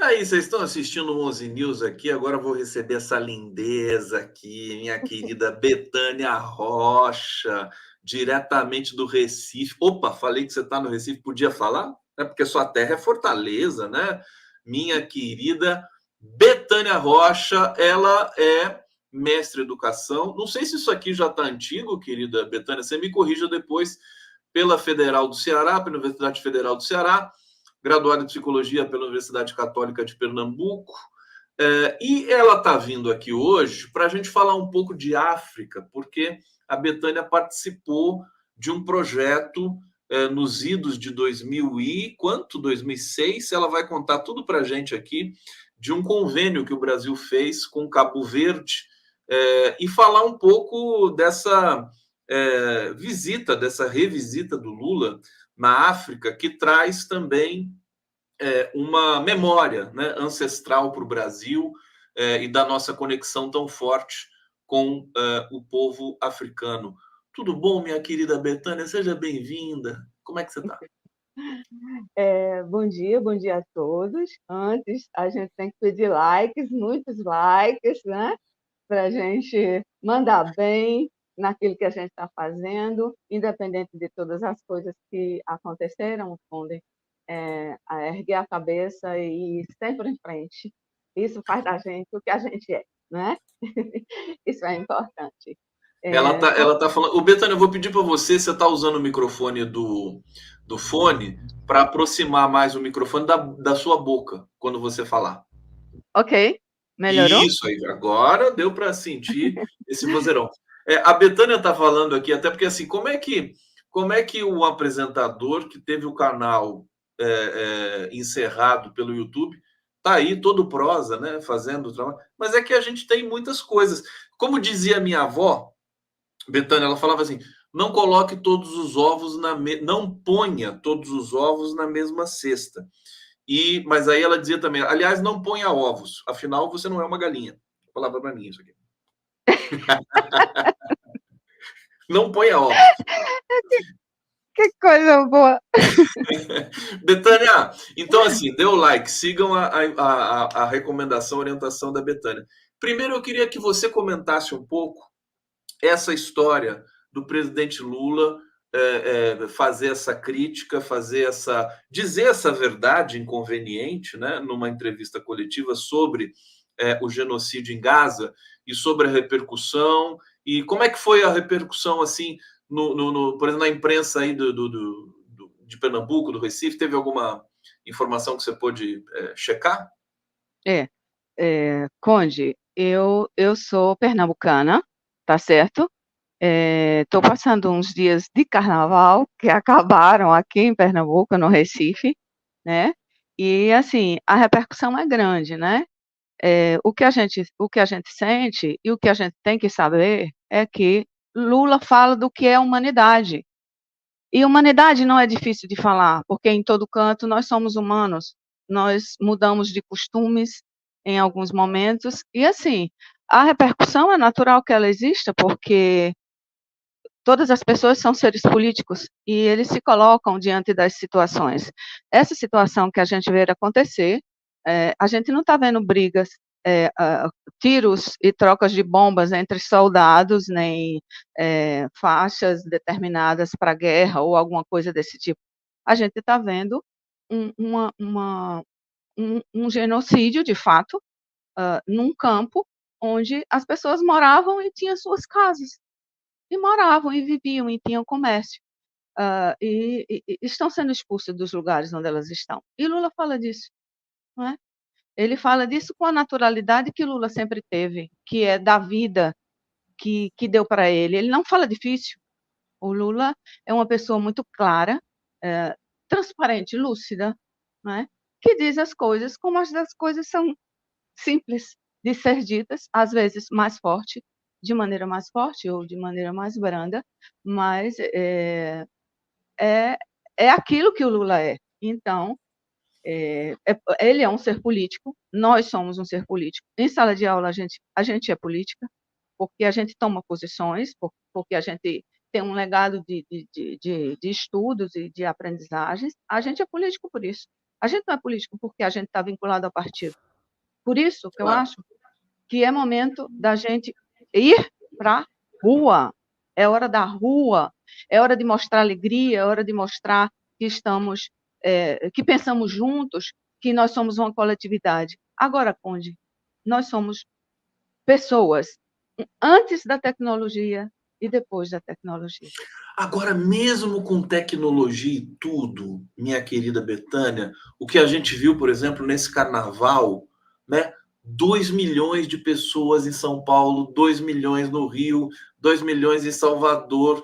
Aí, vocês estão assistindo o 11 News aqui, agora eu vou receber essa lindeza aqui, minha querida Betânia Rocha, diretamente do Recife. Opa, falei que você está no Recife, podia falar? É porque sua terra é Fortaleza, né? Minha querida Betânia Rocha, ela é mestre em educação. Não sei se isso aqui já está antigo, querida Betânia, você me corrija depois, pela Federal do Ceará, pela Universidade Federal do Ceará, graduada em psicologia pela Universidade Católica de Pernambuco. E ela está vindo aqui hoje para a gente falar um pouco de África, porque a Betânia participou de um projeto nos idos de 2000 e quanto? 2006. Ela vai contar tudo para a gente aqui de um convênio que o Brasil fez com Cabo Verde e falar um pouco dessa visita, dessa revisita do Lula na África, que traz também uma memória, né, ancestral para o Brasil e da nossa conexão tão forte com o povo africano. Tudo bom, minha querida Betânia? Seja bem-vinda. Como é que você está? Bom dia a todos. Antes, a gente tem que pedir likes, muitos likes, né? Para a gente mandar bem naquilo que a gente está fazendo, independente de todas as coisas que aconteceram, Fundem, a erguer a cabeça e ir sempre em frente. Isso faz da gente o que a gente é, né? Isso é importante. Ela tá falando. O Betânia, eu vou pedir para você, você está usando o microfone do fone para aproximar mais o microfone da sua boca quando você falar. Ok, melhorou? Isso aí, agora deu para sentir esse vozeirão. A Betânia está falando aqui, até porque assim, como é que o apresentador que teve o canal encerrado pelo YouTube tá aí todo prosa, né, fazendo o trabalho. Mas é que a gente tem muitas coisas. Como dizia minha avó, Betânia, ela falava assim: não coloque todos os ovos não ponha todos os ovos na mesma cesta. Mas aí ela dizia também, aliás, não ponha ovos, afinal você não é uma galinha. Falava para mim isso aqui. Não ponha ovos. Que coisa boa! Betânia, então assim, dê o like, sigam a recomendação, a orientação da Betânia. Primeiro eu queria que você comentasse um pouco essa história do presidente Lula fazer essa crítica, dizer essa verdade inconveniente, né, numa entrevista coletiva sobre o genocídio em Gaza e sobre a repercussão e como é que foi a repercussão assim por exemplo, na imprensa aí de Pernambuco, do Recife, teve alguma informação que você pôde checar? É, Conde, eu sou pernambucana, tá certo? Estou passando uns dias de carnaval que acabaram aqui em Pernambuco, no Recife, né? E assim, a repercussão é grande, né? O que a gente sente e o que a gente tem que saber é que Lula fala do que é humanidade. E humanidade não é difícil de falar, porque em todo canto nós somos humanos, nós mudamos de costumes em alguns momentos, e assim, a repercussão é natural que ela exista, porque todas as pessoas são seres políticos e eles se colocam diante das situações. Essa situação que a gente vê acontecer, a gente não está vendo brigas, tiros e trocas de bombas entre soldados, nem faixas determinadas para guerra ou alguma coisa desse tipo. A gente está vendo um, uma, uma, um genocídio, de fato, num campo onde as pessoas moravam e tinham suas casas e moravam e viviam e tinham comércio, e estão sendo expulsas dos lugares onde elas estão. E Lula fala disso, não é? Ele fala disso com a naturalidade que Lula sempre teve, que é da vida que deu para ele. Ele não fala difícil. O Lula é uma pessoa muito clara, eh, transparente, lúcida, não é? Que diz as coisas como as coisas são simples de ser ditas, às vezes mais forte, de maneira mais forte ou de maneira mais branda, mas é, é aquilo que o Lula é. Então, ele é um ser político, nós somos um ser político. Em sala de aula, a gente é política, porque a gente toma posições, porque a gente tem um legado de estudos e de aprendizagens, a gente é político por isso. A gente não é político porque a gente está vinculado ao partido. Por isso que eu Claro. acho que é momento da gente ir para a rua. É hora da rua, é hora de mostrar alegria, é hora de mostrar que estamos, que pensamos juntos, que nós somos uma coletividade. Agora, Conde, nós somos pessoas antes da tecnologia e depois da tecnologia. Agora, mesmo com tecnologia e tudo, minha querida Betânia, o que a gente viu, por exemplo, nesse carnaval, né? 2 milhões de pessoas em São Paulo, 2 milhões no Rio, 2 milhões em Salvador,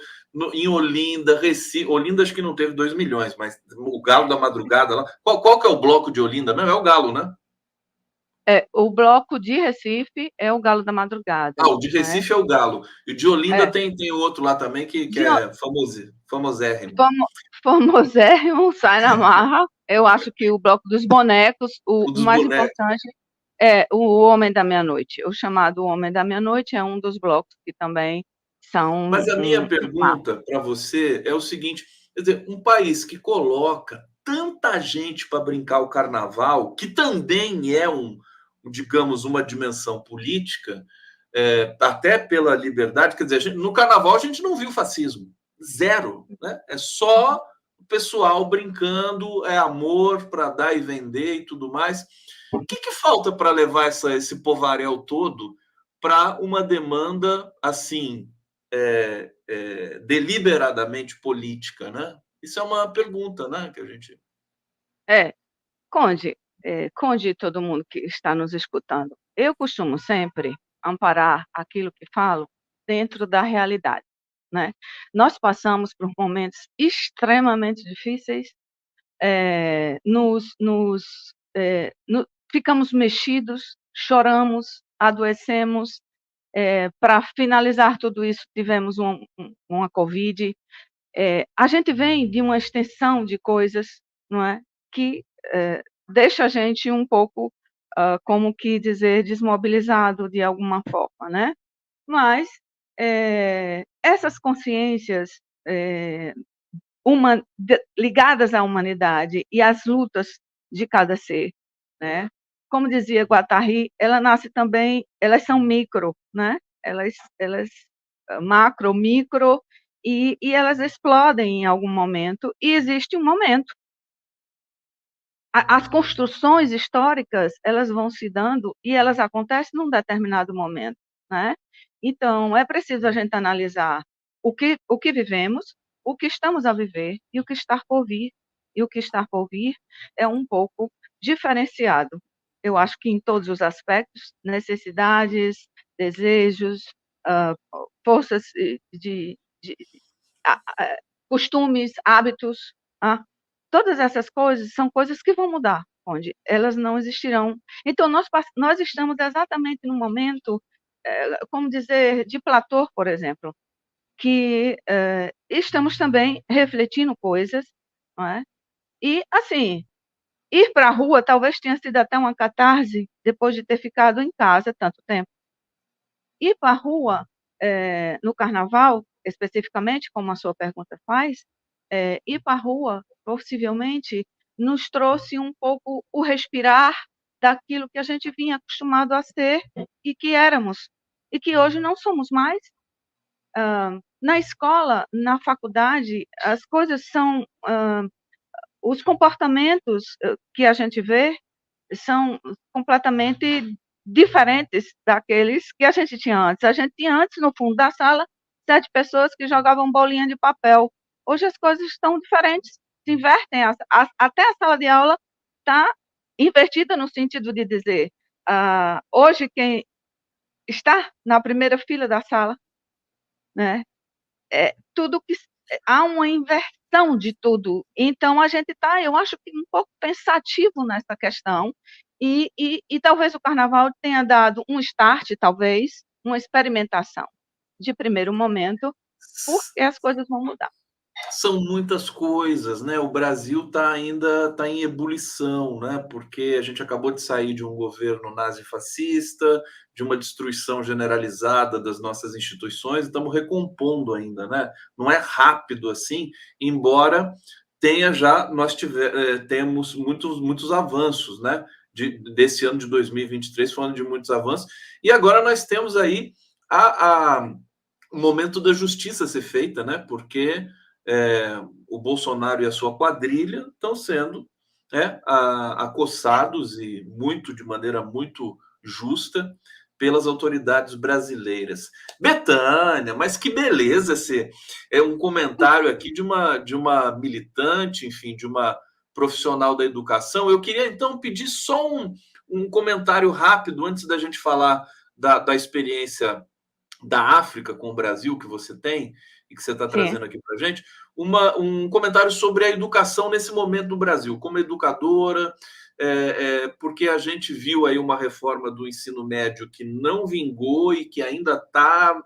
em Olinda, Recife. Olinda acho que não teve 2 milhões, mas o Galo da Madrugada lá. Qual que é o bloco de Olinda mesmo? É o Galo, né? O bloco de Recife é o Galo da Madrugada, Ah, o de não é? Recife é o Galo. E o de Olinda É, tem outro lá também que de, é famosérrimo. famosérrimo, sai na marra. Eu acho que o Bloco dos Bonecos, O o dos mais bonecos. importante é o Homem da Meia-Noite. O chamado Homem da Meia-Noite é um dos blocos que também são Mas a minha um marco. pergunta para você é o seguinte: quer dizer, um país que coloca tanta gente para brincar o carnaval, que também é digamos, uma dimensão política, até pela liberdade, quer dizer, no carnaval a gente não viu fascismo, zero, né? É só o pessoal brincando, é amor para dar e vender e tudo mais. O que falta para levar esse povaréu todo para uma demanda assim deliberadamente política, né? Isso é uma pergunta, né, que a gente. É, Conde, Conde e todo mundo que está nos escutando, eu costumo sempre amparar aquilo que falo dentro da realidade, né? Nós passamos por momentos extremamente difíceis, ficamos mexidos, choramos, adoecemos. Para finalizar tudo isso, tivemos uma Covid. A gente vem de uma extensão de coisas, não é, que deixa a gente um pouco, como que dizer, desmobilizado de alguma forma, né? Mas essas consciências ligadas à humanidade e às lutas de cada ser, né? Como dizia Guattari, ela nasce também, elas são micro, né? Elas macro, micro, e elas explodem em algum momento, e existe um momento. As construções históricas, elas vão se dando e elas acontecem num determinado momento, né? Então, é preciso a gente analisar o que vivemos, o que estamos a viver e o que está por vir. E o que está por vir é um pouco diferenciado. Eu acho que em todos os aspectos, necessidades, desejos, ah, forças de costumes, hábitos, todas essas coisas são coisas que vão mudar, onde elas não existirão. Então, nós estamos exatamente no momento, como dizer, de Platão, por exemplo, que estamos também refletindo coisas, não é? E, assim, ir para a rua talvez tenha sido até uma catarse depois de ter ficado em casa tanto tempo. Ir para a rua, no carnaval, especificamente, como a sua pergunta faz, ir para a rua, possivelmente, nos trouxe um pouco o respirar daquilo que a gente vinha acostumado a ser e que éramos, e que hoje não somos mais. Na escola, na faculdade, as coisas são, os comportamentos que a gente vê são completamente diferentes daqueles que a gente tinha antes. A gente tinha antes, no fundo da sala, 7 pessoas que jogavam bolinha de papel. Hoje as coisas estão diferentes, se invertem. Até a sala de aula está invertida no sentido de dizer, hoje quem está na primeira fila da sala, né, tudo que há uma inversão de tudo. Então a gente está, eu acho que um pouco pensativo nessa questão e talvez o carnaval tenha dado um start, talvez, uma experimentação de primeiro momento, porque as coisas vão mudar. São muitas coisas, né? O Brasil ainda em ebulição, né? Porque a gente acabou de sair de um governo nazifascista, de uma destruição generalizada das nossas instituições, e estamos recompondo ainda, né? Não é rápido assim, embora temos muitos avanços, né? Desse ano de 2023 foi um ano de muitos avanços, e agora nós temos aí o momento da justiça ser feita, né? Porque o Bolsonaro e a sua quadrilha estão sendo acossados e de maneira muito justa pelas autoridades brasileiras. Betânia, mas que beleza esse é um comentário aqui de uma militante, enfim, de uma profissional da educação. Eu queria então pedir só um comentário rápido antes da gente falar da experiência da África com o Brasil que você tem e que você está trazendo aqui para a gente, um comentário sobre a educação nesse momento do Brasil, como educadora, porque a gente viu aí uma reforma do ensino médio que não vingou e que ainda está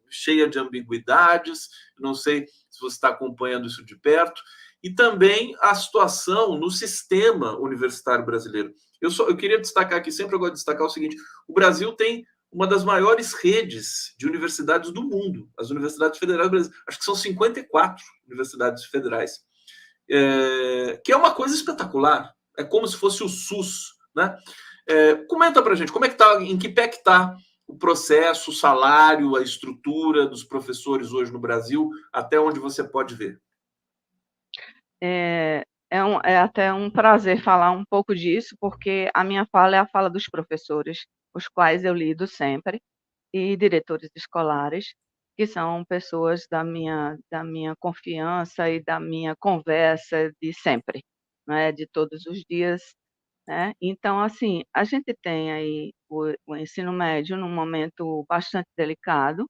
cheia de ambiguidades. Não sei se você está acompanhando isso de perto, e também a situação no sistema universitário brasileiro. Eu queria destacar aqui, sempre eu gosto de destacar o seguinte: o Brasil tem uma das maiores redes de universidades do mundo, as universidades federais brasileiras. Acho que são 54 universidades federais, que é uma coisa espetacular. É como se fosse o SUS, né? Comenta para a gente, como é que tá, em que pé que está o processo, o salário, a estrutura dos professores hoje no Brasil, até onde você pode ver? É até um prazer falar um pouco disso, porque a minha fala é a fala dos professores, os quais eu lido sempre, e diretores escolares, que são pessoas da minha confiança e da minha conversa de sempre, né, de todos os dias, né. Então, assim, a gente tem aí o ensino médio num momento bastante delicado,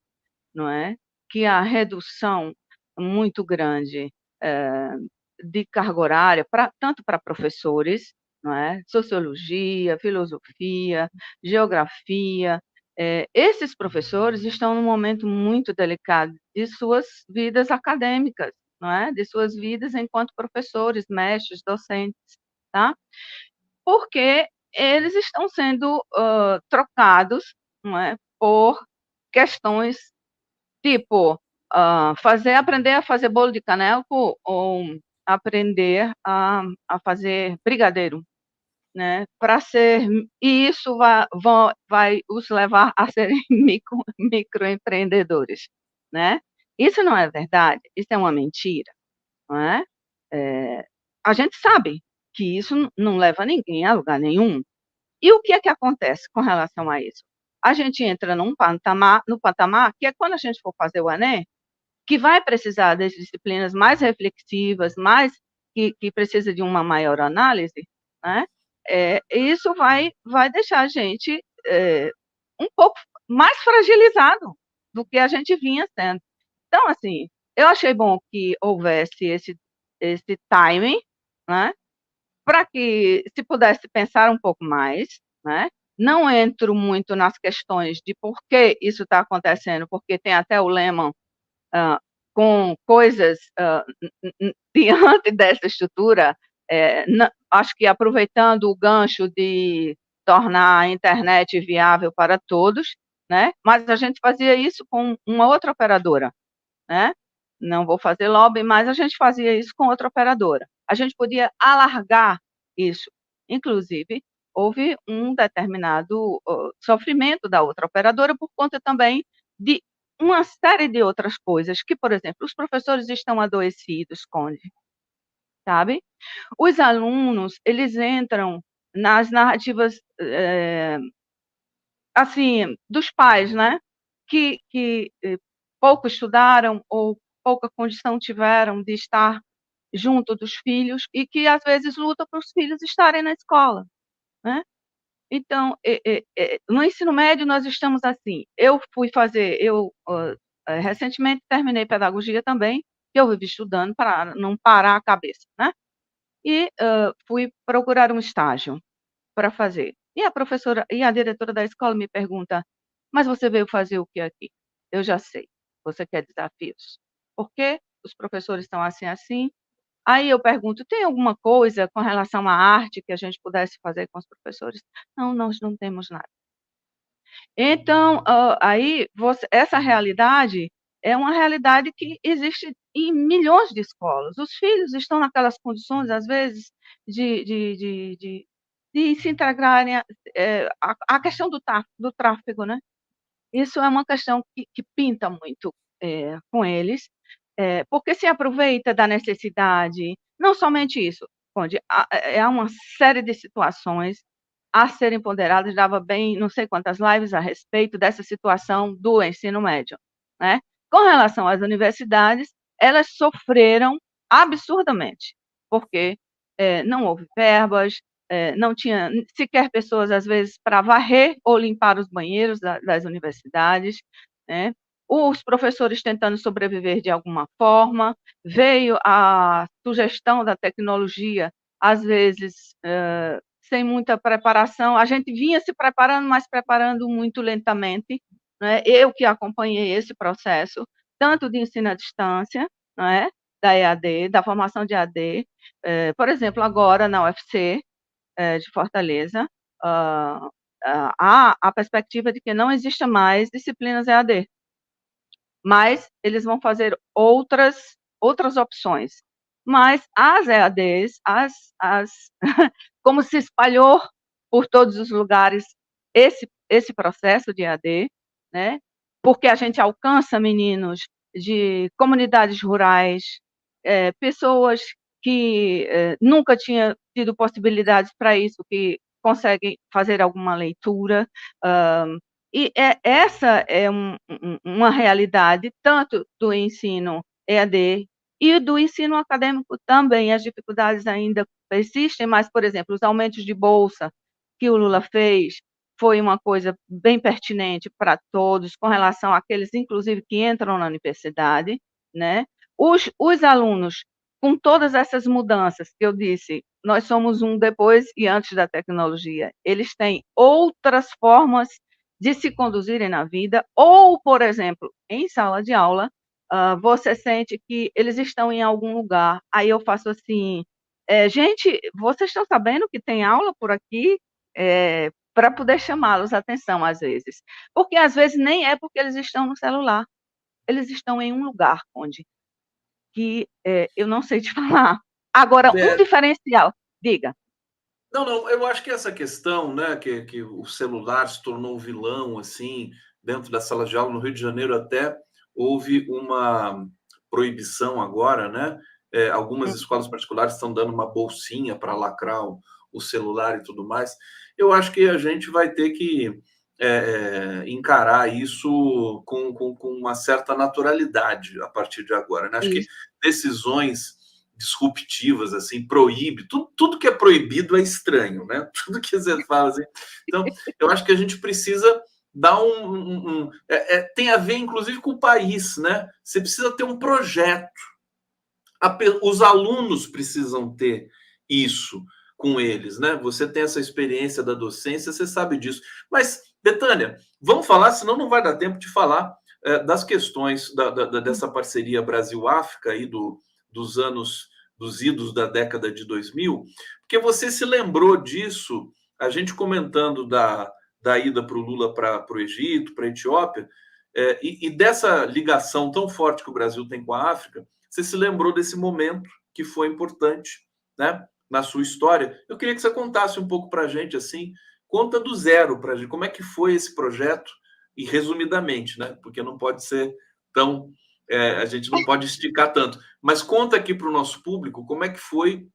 não é, que a redução muito grande, eh, de carga horária tanto para professores, não é, sociologia, filosofia, geografia, esses professores estão num momento muito delicado de suas vidas acadêmicas, não é, de suas vidas enquanto professores, mestres, docentes, tá, porque eles estão sendo, trocados, não é, por questões tipo, aprender a fazer bolo de caneco ou aprender a fazer brigadeiro, né, e isso vai os levar a serem microempreendedores, né. Isso não é verdade, isso é uma mentira, não é. Eh, a gente sabe que isso não leva ninguém a lugar nenhum. E o que é que acontece com relação a isso? A gente entra no patamar que é quando a gente for fazer o Enem, que vai precisar das disciplinas mais reflexivas, que precisa de uma maior análise, né, isso vai deixar a gente, um pouco mais fragilizado do que a gente vinha sendo. Então, assim, eu achei bom que houvesse esse timing, né, para que se pudesse pensar um pouco mais, né. Não entro muito nas questões de por que isso está acontecendo, porque tem até o Lehman, hã, com coisas, diante dessa estrutura, acho que aproveitando o gancho de tornar a internet viável para todos, né, mas a gente fazia isso com uma outra operadora, né, não vou fazer lobby, mas a gente fazia isso com outra operadora. A gente podia alargar isso, inclusive, houve um determinado, sofrimento da outra operadora por conta também de uma série de outras coisas que, por exemplo, os professores estão adoecidos, Conde, sabe. Os alunos, eles entram nas narrativas, assim, dos pais, né, que pouco estudaram ou pouca condição tiveram de estar junto dos filhos e que às vezes luta para os filhos estarem na escola, né. Então, no ensino médio nós estamos assim, recentemente terminei pedagogia também, que eu vivo estudando para não parar a cabeça, né, e, fui procurar um estágio para fazer. E a diretora da escola me pergunta: "Mas você veio fazer o que aqui?" Eu já sei, você quer desafios. Por quê? Os professores estão assim, assim. Aí eu pergunto: "Tem alguma coisa com relação à arte que a gente pudesse fazer com os professores?" "Não, nós não temos nada." Então, aí essa realidade é uma realidade que existe em milhões de escolas. Os filhos estão naquelas condições, às vezes, de se integrarem. A questão do tráfego, né? Isso é uma questão que pinta muito com eles, porque se aproveita da necessidade, não somente isso, onde há uma série de situações a serem ponderadas, dava bem não sei quantas lives a respeito dessa situação do ensino médio, né? Com relação às universidades, elas sofreram absurdamente, porque não houve verbas, não tinha sequer pessoas, às vezes, para varrer ou limpar os banheiros das universidades, né? Os professores tentando sobreviver de alguma forma, veio a sugestão da tecnologia, às vezes, sem muita preparação, a gente vinha se preparando, mas preparando muito lentamente, né? Eu que acompanhei esse processo, tanto de ensino à distância, né? Da EAD, da formação de EAD, por exemplo, agora na UFC, de Fortaleza, há a perspectiva de que não exista mais disciplinas EAD, mas eles vão fazer outras opções. Mas as EADs, como se espalhou por todos os lugares esse processo de EAD, né? Porque a gente alcança meninos de comunidades rurais, pessoas que nunca tinham tido possibilidades para isso, que conseguem fazer alguma leitura, e essa é uma realidade tanto do ensino EAD e do ensino acadêmico também. As dificuldades ainda persistem, mas, por exemplo, os aumentos de bolsa que o Lula fez foi uma coisa bem pertinente para todos, com relação àqueles, inclusive, que entram na universidade, né? Os alunos, com todas essas mudanças que eu disse, nós somos um depois e antes da tecnologia, eles têm outras formas de se conduzirem na vida, ou, por exemplo, em sala de aula, você sente que eles estão em algum lugar, aí eu faço assim, gente, vocês estão sabendo que tem aula por aqui? Para poder chamá-los a atenção, às vezes. Porque, às vezes, nem é porque eles estão no celular, eles estão em um lugar onde que eu não sei te falar. Agora, um diferencial, diga. Não, não, eu acho que essa questão, né, que o celular se tornou um vilão, assim, dentro das salas de aula, no Rio de Janeiro até houve uma proibição agora, né? Algumas escolas particulares estão dando uma bolsinha para lacrar o celular e tudo mais. Eu acho que a gente vai ter que encarar isso com uma certa naturalidade a partir de agora, né? Acho que Isso. decisões disruptivas, assim, proíbe. Tudo que é proibido é estranho, né? Tudo que você fala assim. Então, eu acho que a gente precisa dar tem a ver, inclusive, com o país, né? Você precisa ter um projeto. Os alunos precisam ter isso com eles, né? Você tem essa experiência da docência, você sabe disso. Mas, Betânia, vamos falar, senão não vai dar tempo de falar das questões dessa parceria Brasil-África aí dos idos da década de 2000, porque você se lembrou disso, a gente comentando da ida para o Lula para o Egito, para a Etiópia, e dessa ligação tão forte que o Brasil tem com a África, você se lembrou desse momento que foi importante, né, na sua história. Eu queria que você contasse um pouco para a gente, assim, conta do zero para a gente, como é que foi esse projeto, e resumidamente, né, porque não pode ser tão a gente não pode esticar tanto. Mas conta aqui para o nosso público como é que foi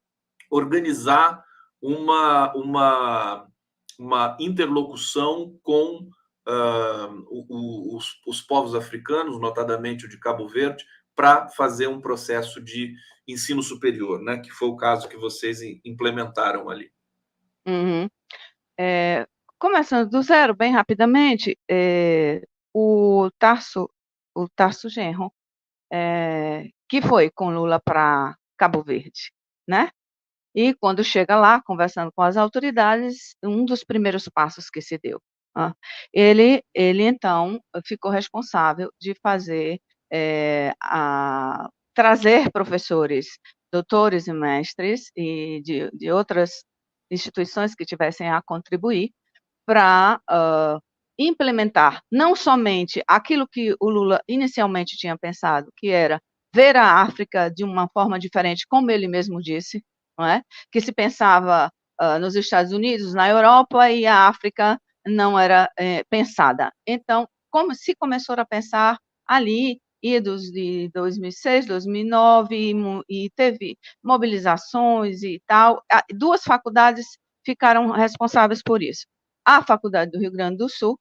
organizar uma interlocução com os povos africanos, notadamente o de Cabo Verde, para fazer um processo de ensino superior, né? Que foi o caso que vocês implementaram ali. Uhum. Começando do zero, bem rapidamente, o Tarso Genro, que foi com Lula para Cabo Verde, né? E quando chega lá, conversando com as autoridades, um dos primeiros passos que se deu, ele então ficou responsável de fazer, trazer professores, doutores e mestres e de outras instituições que tivessem a contribuir para implementar não somente aquilo que o Lula inicialmente tinha pensado, que era ver a África de uma forma diferente, como ele mesmo disse, não é? Que se pensava nos Estados Unidos, na Europa, e a África não era pensada. Então, como se começou a pensar ali, idos de 2006, 2009, e teve mobilizações e tal. Duas faculdades ficaram responsáveis por isso. A Faculdade do Rio Grande do Sul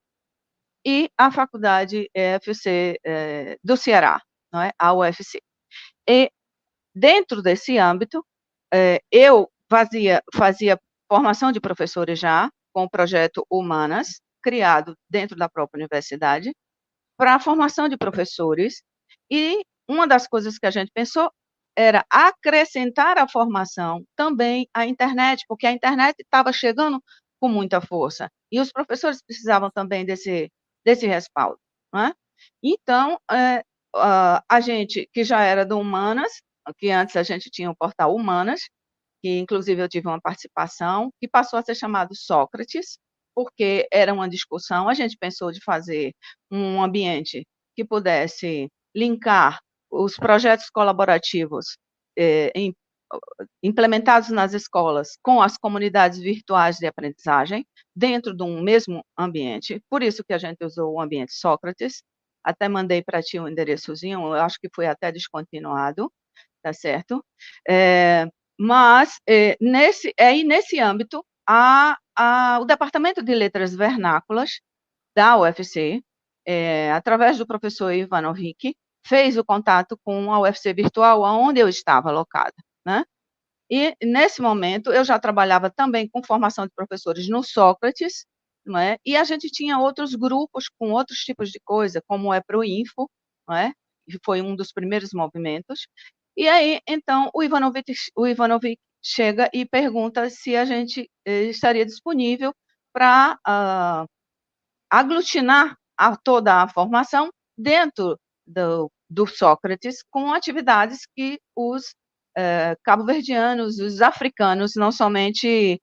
e a Faculdade UFC do Ceará, não é? A UFC. E dentro desse âmbito, eu fazia formação de professores já, com o projeto Humanas, criado dentro da própria universidade, para a formação de professores, e uma das coisas que a gente pensou era acrescentar à formação também a internet, porque a internet estava chegando com muita força, e os professores precisavam também desse respaldo, não é? Então, a gente, que já era do Humanas, que antes a gente tinha o portal Humanas, que inclusive eu tive uma participação, que passou a ser chamado Sócrates, porque era uma discussão, a gente pensou de fazer um ambiente que pudesse linkar os projetos colaborativos implementados nas escolas com as comunidades virtuais de aprendizagem, dentro de um mesmo ambiente, por isso que a gente usou o ambiente Sócrates, até mandei para ti um endereçozinho, eu acho que foi até descontinuado, tá certo? Mas, nesse âmbito, o Departamento de Letras Vernáculas da UFC, através do professor Ivanovic, fez o contato com a UFC virtual, onde eu estava alocada, né? E, nesse momento, eu já trabalhava também com formação de professores no Sócrates, não é? E a gente tinha outros grupos com outros tipos de coisa, como o EPROINFO, não é? Que foi um dos primeiros movimentos. E aí, então, o Ivanovic chega e pergunta se a gente estaria disponível para aglutinar toda a formação dentro do Sócrates, com atividades que os cabo-verdianos, os africanos, não somente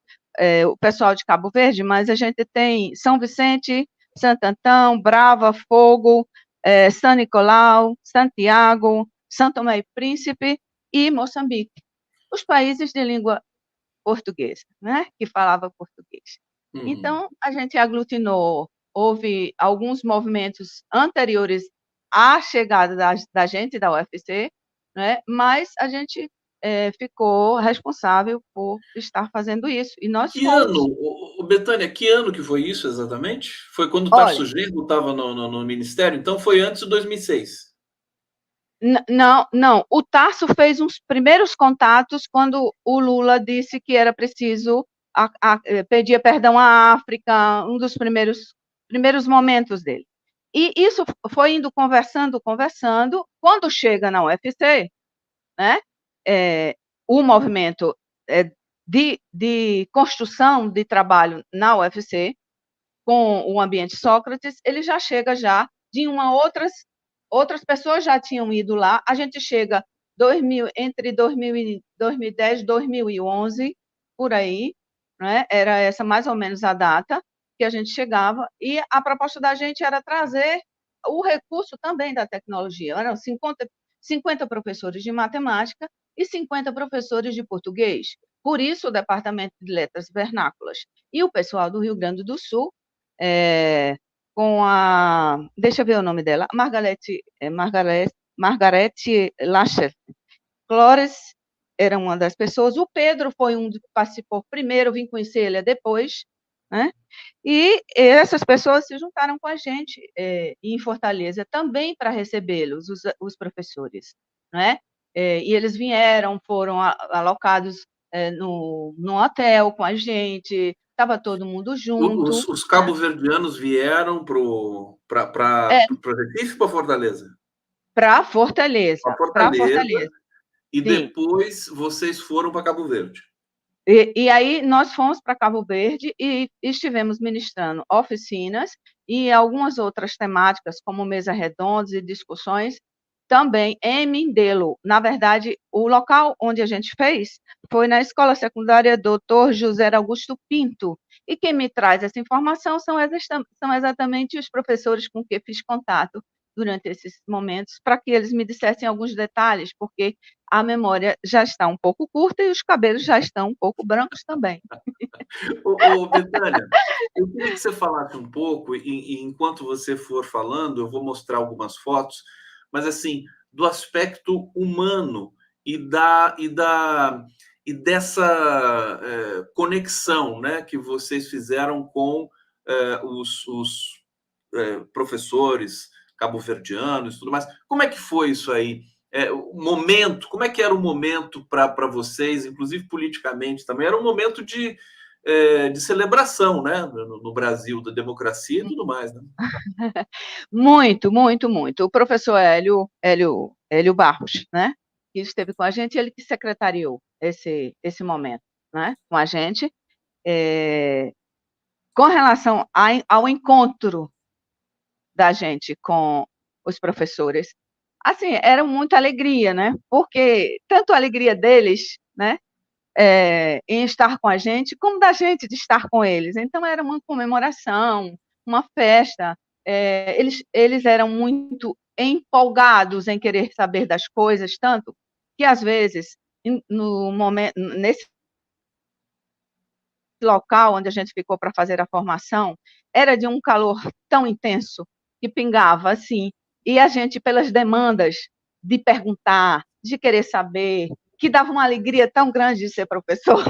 o pessoal de Cabo Verde, mas a gente tem São Vicente, Santo Antão, Brava, Fogo, São Nicolau, Santiago, São Tomé e Príncipe e Moçambique, os países de língua portuguesa, né, que falava português. Então, a gente aglutinou, houve alguns movimentos anteriores à chegada da gente, da UFC, né, mas a gente ficou responsável por estar fazendo isso, e nós Que ano, fomos. Betânia, que ano que foi isso exatamente? Foi quando o Olha, Tarso Genro estava no ministério? Então foi antes de 2006. não, não, o Tarso fez uns primeiros contatos quando o Lula disse que era preciso pedir perdão à África, um dos primeiros momentos dele. E isso foi indo conversando, conversando, quando chega na UFC, né, o movimento de construção de trabalho na UFC, com o ambiente Sócrates, ele já chega já de outras pessoas já tinham ido lá, a gente chega entre 2010 e 2011, por aí, né? Era essa mais ou menos a data que a gente chegava, e a proposta da gente era trazer o recurso também da tecnologia, eram 50 professores de matemática e 50 professores de português, por isso o Departamento de Letras Vernáculas. E o pessoal do Rio Grande do Sul, com deixa eu ver o nome dela, Margarete Lacher. Flores era uma das pessoas, o Pedro foi um que participou primeiro, eu vim conhecer ele depois, né? E essas pessoas se juntaram com a gente em Fortaleza também para recebê-los, os professores, né? E eles vieram, foram alocados no hotel com a gente, estava todo mundo junto, Os né? cabo-verdianos vieram para Recife ou para Fortaleza? Para Para Fortaleza, para Fortaleza, Fortaleza, e sim. depois vocês foram para Cabo Verde. E aí nós fomos para Cabo Verde e estivemos ministrando oficinas e algumas outras temáticas, como mesa redondas e discussões, também em Mindelo. Na verdade, o local onde a gente fez foi na Escola Secundária Dr. José Augusto Pinto, e quem me traz essa informação são exatamente os professores com que fiz contato durante esses momentos, para que eles me dissessem alguns detalhes, porque a memória já está um pouco curta e os cabelos já estão um pouco brancos também. Betânia, eu queria que você falasse um pouco, e enquanto você for falando, eu vou mostrar algumas fotos, mas assim, do aspecto humano e dessa conexão, né, que vocês fizeram com os professores cabo-verdianos e tudo mais. Como é que foi isso aí? O momento, como é que era o momento para vocês, inclusive politicamente também? Era um momento de celebração, né, no Brasil, da democracia e tudo mais, né? Muito, muito, muito. O professor Hélio Barros, né, que esteve com a gente, ele que secretariou esse momento, né, com a gente. Com relação ao encontro da gente com os professores, assim, era muita alegria, né, porque tanto a alegria deles, né, em estar com a gente, como da gente de estar com eles. Então, era uma comemoração, uma festa. Eles eram muito empolgados em querer saber das coisas, tanto que, às vezes, no momento, nesse local onde a gente ficou para fazer a formação, era de um calor tão intenso que pingava assim, e a gente, pelas demandas de perguntar, de querer saber, que dava uma alegria tão grande de ser professor,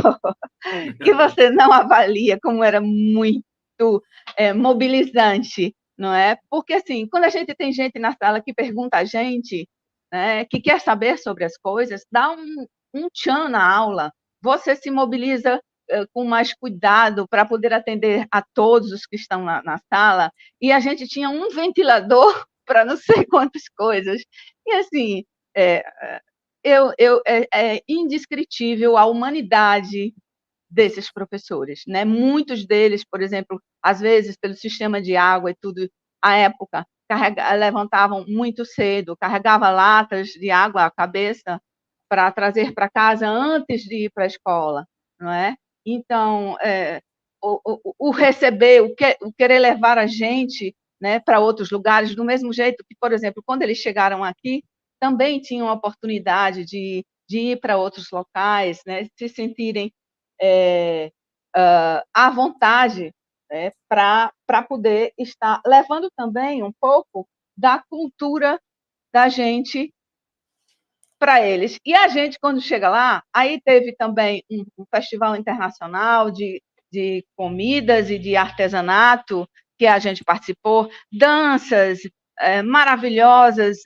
que você não avalia como era muito mobilizante, não é? Porque, assim, quando a gente tem gente na sala que pergunta a gente, né, que quer saber sobre as coisas, dá um tchan na aula, você se mobiliza com mais cuidado para poder atender a todos os que estão na sala, e a gente tinha um ventilador para não sei quantas coisas. E, assim, é, é indescritível a humanidade desses professores, né? Muitos deles, por exemplo, às vezes pelo sistema de água e tudo, à época, levantavam muito cedo, carregava latas de água à cabeça para trazer para casa antes de ir para a escola, não é? Então, o receber, o querer levar a gente, né, para outros lugares, do mesmo jeito que, por exemplo, quando eles chegaram aqui, também tinham a oportunidade de ir para outros locais, né, se sentirem à vontade, né, para poder estar levando também um pouco da cultura da gente para eles. E a gente, quando chega lá, aí teve também um festival internacional de comidas e de artesanato, que a gente participou, danças maravilhosas,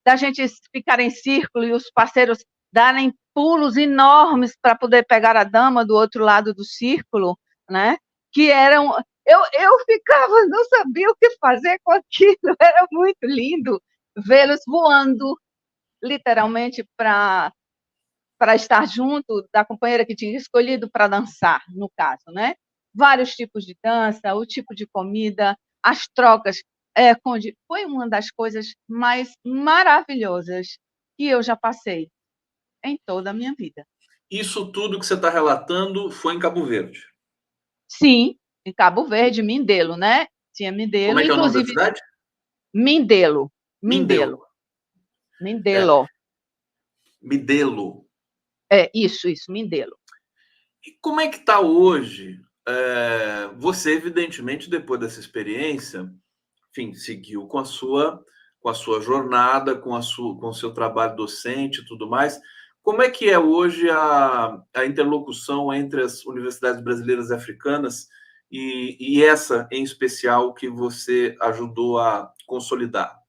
da gente ficar em círculo e os parceiros darem pulos enormes para poder pegar a dama do outro lado do círculo, né? Que eram... Eu ficava, não sabia o que fazer com aquilo, era muito lindo vê-los voando, literalmente, para estar junto da companheira que tinha escolhido para dançar, no caso, né? Vários tipos de dança, o tipo de comida, as trocas. Conde, foi uma das coisas mais maravilhosas que eu já passei em toda a minha vida. Isso tudo que você está relatando foi em Cabo Verde. Sim, em Cabo Verde, Mindelo, né? Tinha Como Mindelo, é que é o nome da inclusive cidade? Mindelo, Mindelo. Mindelo, Mindelo. Mindelo. Isso, Mindelo. E como é que está hoje? Você, evidentemente, depois dessa experiência, enfim, seguiu com a sua jornada, com o seu trabalho docente e tudo mais. Como é que é hoje a interlocução entre as universidades brasileiras e africanas e essa, em especial, que você ajudou a consolidar?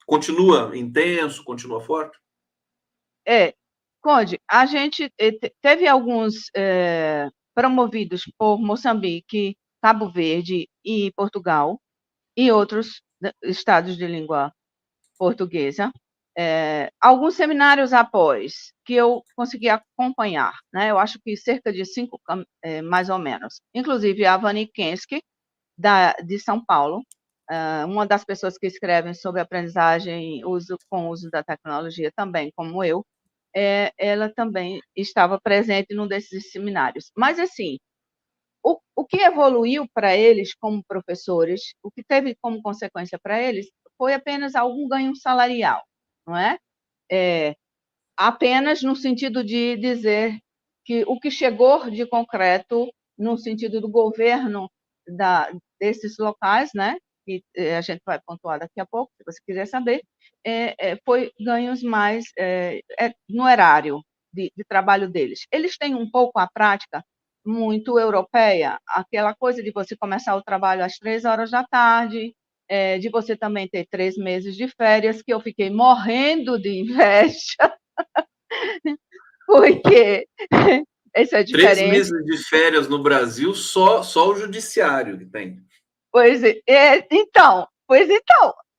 Continua intenso, continua forte? Conde, a gente teve alguns promovidos por Moçambique, Cabo Verde e Portugal, e outros estados de língua portuguesa. Alguns seminários após, que eu consegui acompanhar, né? Eu acho que cerca de 5, mais ou menos. Inclusive, a Vani Kensky, de São Paulo, uma das pessoas que escrevem sobre aprendizagem com o uso da tecnologia também, como eu, ela também estava presente num desses seminários. Mas, assim, o que evoluiu para eles como professores, o que teve como consequência para eles, foi apenas algum ganho salarial, não é? Apenas no sentido de dizer que o que chegou de concreto, no sentido do governo desses locais, né, que a gente vai pontuar daqui a pouco, se você quiser saber, foi ganhos mais no erário de trabalho deles. Eles têm um pouco a prática muito europeia, aquela coisa de você começar o trabalho às 3 horas da tarde, de você também ter 3 meses de férias, que eu fiquei morrendo de inveja, porque essa é a 3 meses diferença. de férias no Brasil, só o judiciário que tem. Pois então,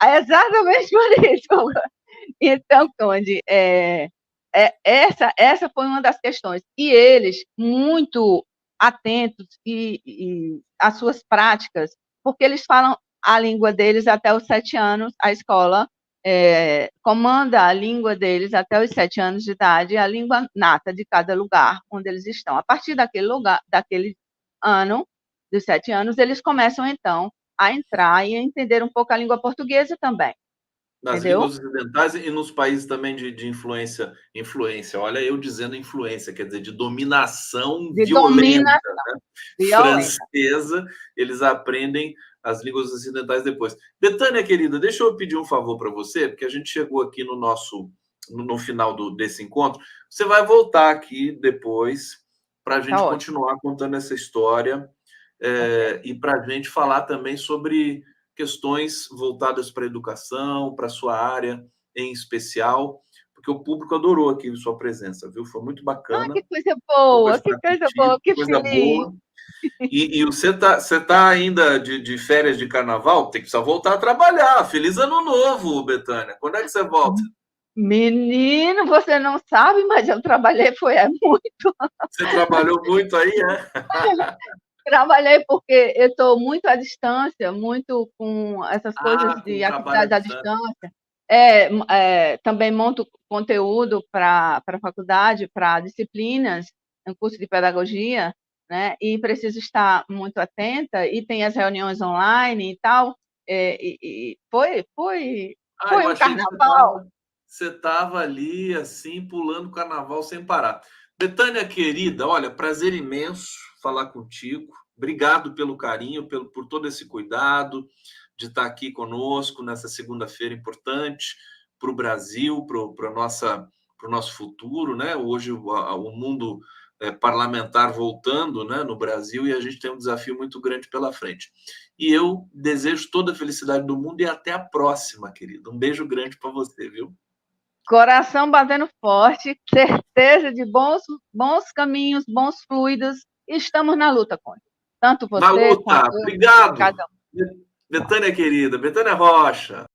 é exatamente por isso. Então, Conde, essa foi uma das questões. E eles, muito atentos às suas práticas, porque eles falam a língua deles até os 7 anos, a escola comanda a língua deles até os 7 anos de idade, a língua nata de cada lugar onde eles estão. A partir daquele lugar, daquele ano, dos 7 anos, eles começam, então, a entrar e a entender um pouco a língua portuguesa também, Nas entendeu? línguas ocidentais e nos países também de influência. Olha, eu dizendo influência, quer dizer, de dominação De violenta, domina né? violenta. Francesa, eles aprendem as línguas ocidentais depois. Betânia, querida, deixa eu pedir um favor para você, porque a gente chegou aqui no final desse encontro. Você vai voltar aqui depois para a Tá gente ótimo, continuar contando essa história tá certo. e para a gente falar também sobre questões voltadas para a educação, para a sua área em especial, porque o público adorou aqui sua presença, viu? Foi muito Ah, bacana que conversar coisa contigo, boa, que coisa feliz. boa. E você tá ainda de férias de carnaval? Tem que precisar voltar a trabalhar. Feliz ano novo, Betânia. Quando é que você volta? Menino, você não sabe, mas eu trabalhei, muito. Você trabalhou muito aí, é? Trabalhei porque eu estou muito à distância, muito com essas coisas Ah, com de trabalho à atividades à distância. distância. Também monto conteúdo para a faculdade, para disciplinas, um curso de pedagogia, né? E preciso estar muito atenta, e tem as reuniões online e tal. Ah, Foi eu um achei que carnaval. você tava ali, assim, pulando o carnaval sem parar. Betânia, querida, olha, prazer imenso falar contigo. Obrigado pelo carinho, por todo esse cuidado de estar aqui conosco nessa segunda-feira importante para o Brasil, para o nosso futuro, né? Hoje o mundo parlamentar voltando, né, no Brasil, e a gente tem um desafio muito grande pela frente. E eu desejo toda a felicidade do mundo e até a próxima, querida. Um beijo grande para você, viu? Coração batendo forte, certeza de bons caminhos, bons fluidos, e estamos na luta, Conde. Tanto Na você luta. quanto eu, Obrigado. cada um. Betânia, querida. Betânia Rocha.